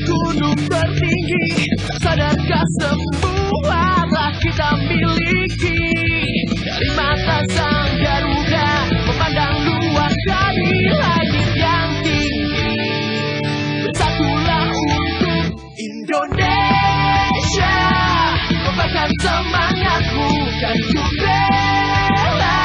Gunung tertinggi, sadarkah semua telah kita miliki. Dari mata sang Garuda memandang luas dari langit yang tinggi. Bersatulah untuk Indonesia, kobarkan semangatmu kan ku bela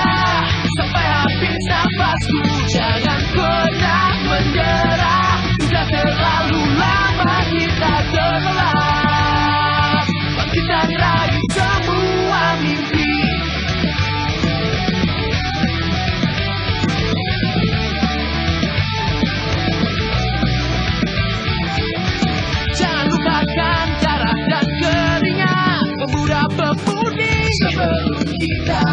sampai habis nafasku. Jangan pernah menyerah, sudah terlalu lama kita terlelap. Bangkitkan raih semua mimpi. Jangan lupakan darah dan keringat pemuda pemudi sebelum kita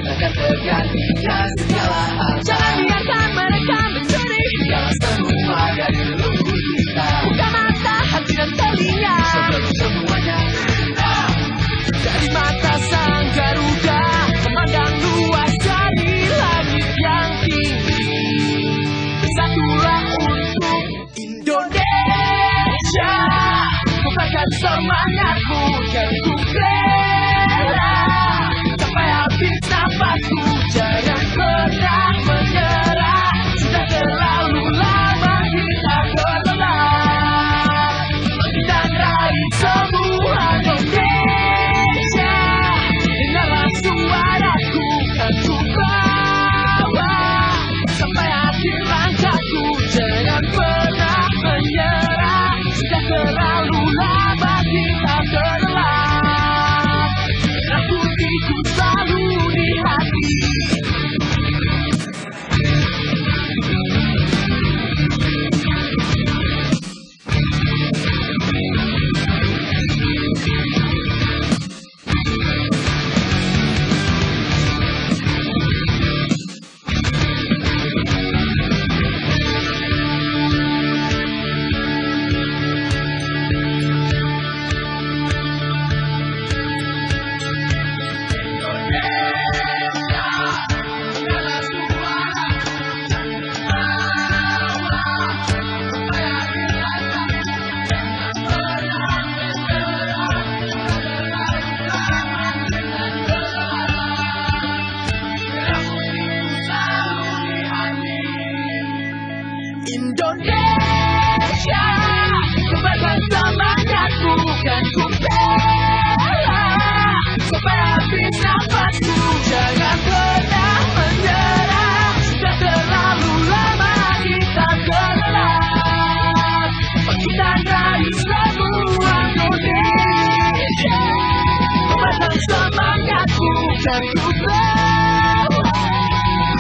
akan tergantikan segala hal. Jangan biarkan mereka mencuri segala semua dari leluhur kita. Buka mata, hati dan telinga sebelum semuanya hilang. Dari mata sang Garuda memandang luas dari langit yang tinggi. Bersatulah untuk Indonesia, kobarkan semangatmu kan ku bela sampai habis nafasku. Jangan pernah menyerah, sudah terlalu lama kita terlelap. Bangkitkan raih semua Indonesia, dengarlah suaraku kan ku bawa sampai akhir langkahku. Jangan pernah menyerah, sudah terlalu lama kita terlelap. Merah putihku selalu di hati. Indonesia, kobarkan semangatku kan ku bela sampai habis nafasku. Jangan pernah menyerah, sudah terlalu lama kita terlelap. Bangkitkan raih semua Indonesia, kobarkan semangatku kan ku bela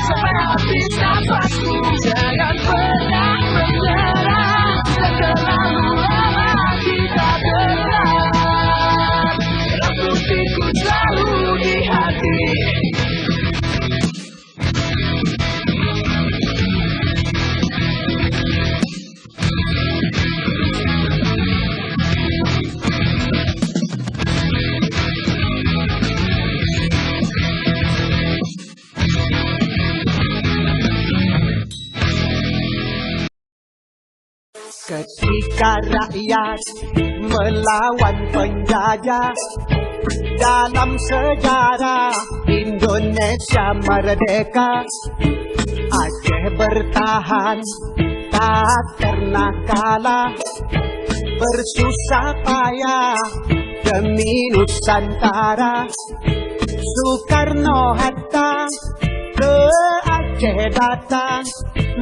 sampai habis nafasku. Jangan pernah menyerah, sudah terlalu lama kita terlelap. Merah putihku selalu di hati. Ketika rakyat melawan penjajah, dalam sejarah Indonesia merdeka, Aceh bertahan tak pernah kalah, bersusah payah demi Nusantara. Soekarno Hatta ke Aceh datang,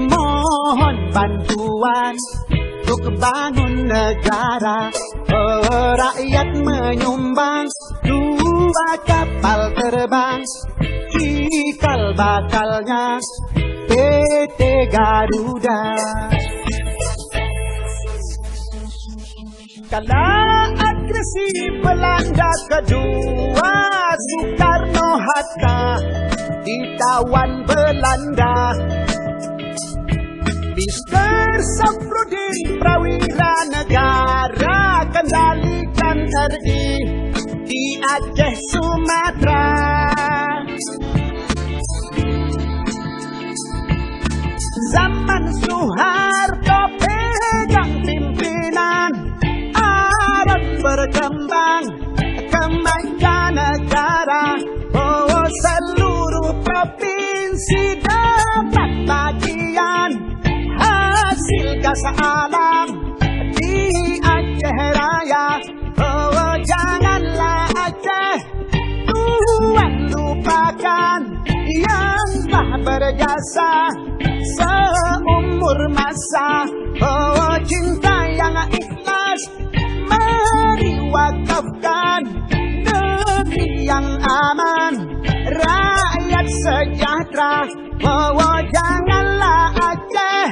mohon bantuan untuk bangun negara. Rakyat menyumbang 2 kapal terbang, cikal bakalnya PT Garuda. Kala agresi Belanda kedua, Soekarno Hatta ditawan Belanda. Mr. Safruddin prawira negara RI di Aceh Sumatera. Zaman Soeharto pegang pimpinan, Aron berkembang ke mancanegara. Oh, seluruh provinsi dapat bagian hasil gas alam di Aceh Raya. Oh, janganlah Aceh tuan lupakan yang telah berjasa seumur masa. Oh, cinta yang ikhlas mari wakafkan negeri yang aman, rakyat sejahtera. Oh, janganlah Aceh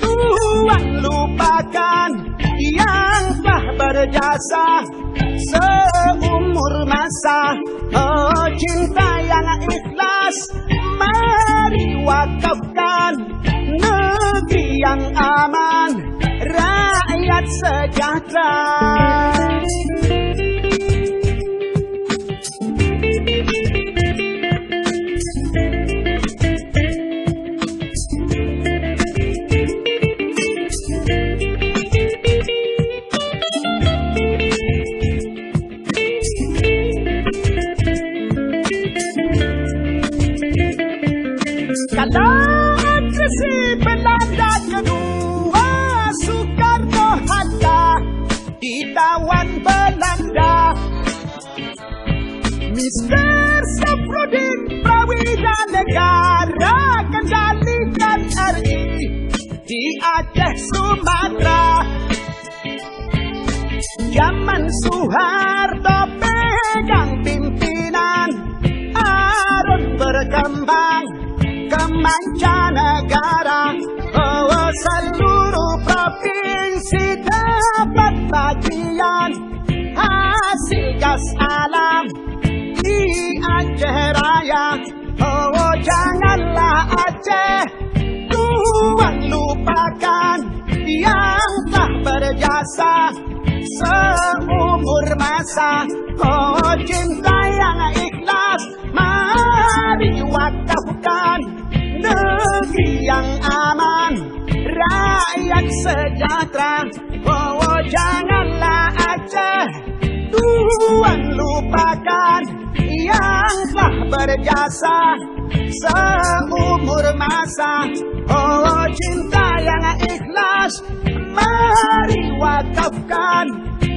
tuan lupakan yang telah berjasa seumur masa. Oh, cinta yang ikhlas mari wakafkan negeri yang aman, rakyat sejahtera. Kalau agresi Belanda kedua, Soekarno-Hatta ditawan Belanda. Mr. Safruddin Prawira negara kendalikan RI di Aceh Sumatera. Zaman Soeharto pegang pimpinan, Aron berkembang ke mancanegara. Oh, seluruh provinsi dapat bagian hasil gas alam di Aceh Raya. Oh, janganlah Aceh tuan lupakan yang telah berjasa seumur masa. Oh, cinta yang ikhlas mari wakafkan negeri yang aman, rakyat sejahtera. Oh, janganlah Aceh tuan lupakan yang telah berjasa seumur masa. Oh, cinta yang ikhlas mari wakafkan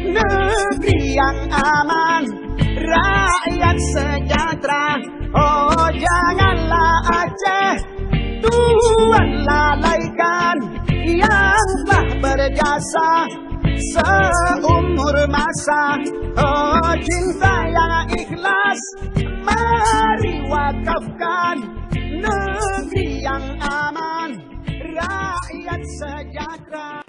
negeri yang aman, rakyat sejahtera. Oh, janganlah Aceh tuan lalaikan yang telah berjasa seumur masa. Oh, cinta yang ikhlas mari wakafkan negeri yang aman, rakyat sejahtera.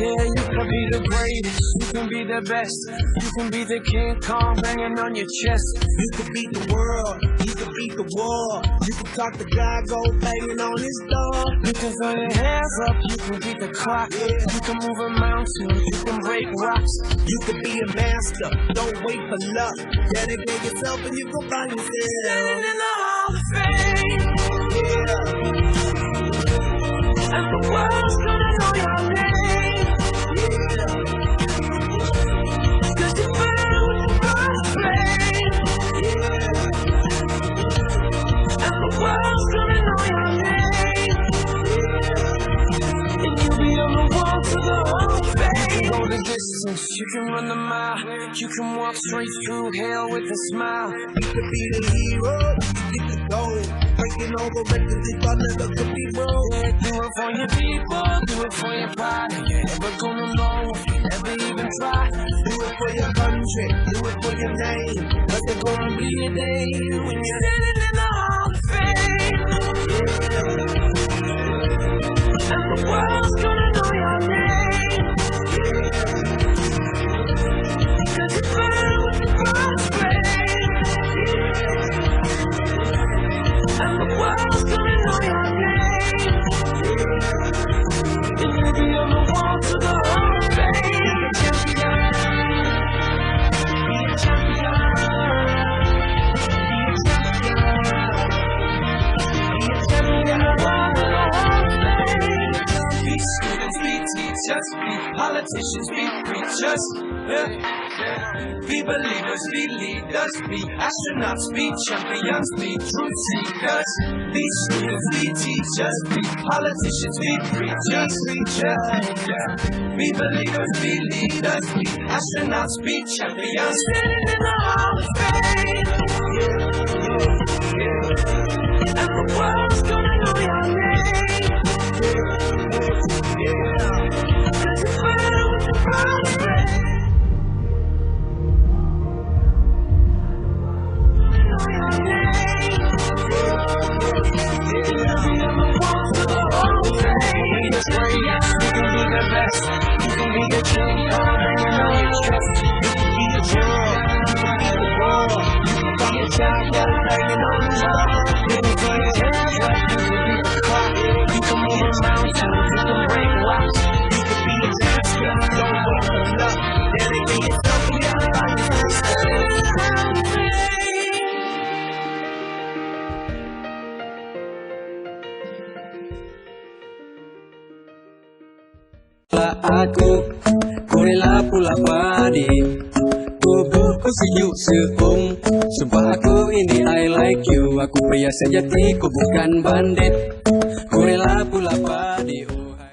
Yeah, you can be the greatest, you can be the best, you can be the King Kong banging on your chest. You can beat the world, you can beat the war. You can talk to God, go banging on his door. You can throw your hands up, you can beat the clock. You can move a mountain, you can break rocks. You can be a master, don't wait for luck. Dedicate yourself and you can find yourself. Standing in the Hall of Fame, Yeah, and the world's gonna know your name. Cause you burn with the first flame, and the world's gonna know your name. And you'll be on the wall to the Hall of Fame. You can go the distance, you can run the mile, you can walk straight through hell with a smile. you can be the hero, you can get the gold. Breaking all the records if I never could be broke. Yeah, do it for your people, do it for your pride. You're never gonna know if you never even try. Do it for your country, do it for your name. But there's gonna be a day when you're standing in the Hall of Fame, and the just be politicians, be preachers. Be believers, be leaders, be astronauts, be champions, be truth seekers. Be students, be teachers, be politicians, be preachers. Be believers, be leaders, be astronauts, be champions. Standing in the Hall of Fame. And the world's gonna know your name. Cause it's better with the prospect. Know your name. And the walls of the Hall of Fame. Be the greatest, you can be the best. You can be the champion, you know your chest. You can be the champion, you can be the war. You can be a champion, you know the war. You can be a champion, you can be the clock. You can move a mountain, you can break rocks. You can be a champion, don't wait for luck. Dedicate yourself to your life. Ku rela pula padi, tubuhku sejuk seum. Sumpah aku ini I like you. Aku pria sejati, ku bukan bandit. Ku rela pula padi, oh hai.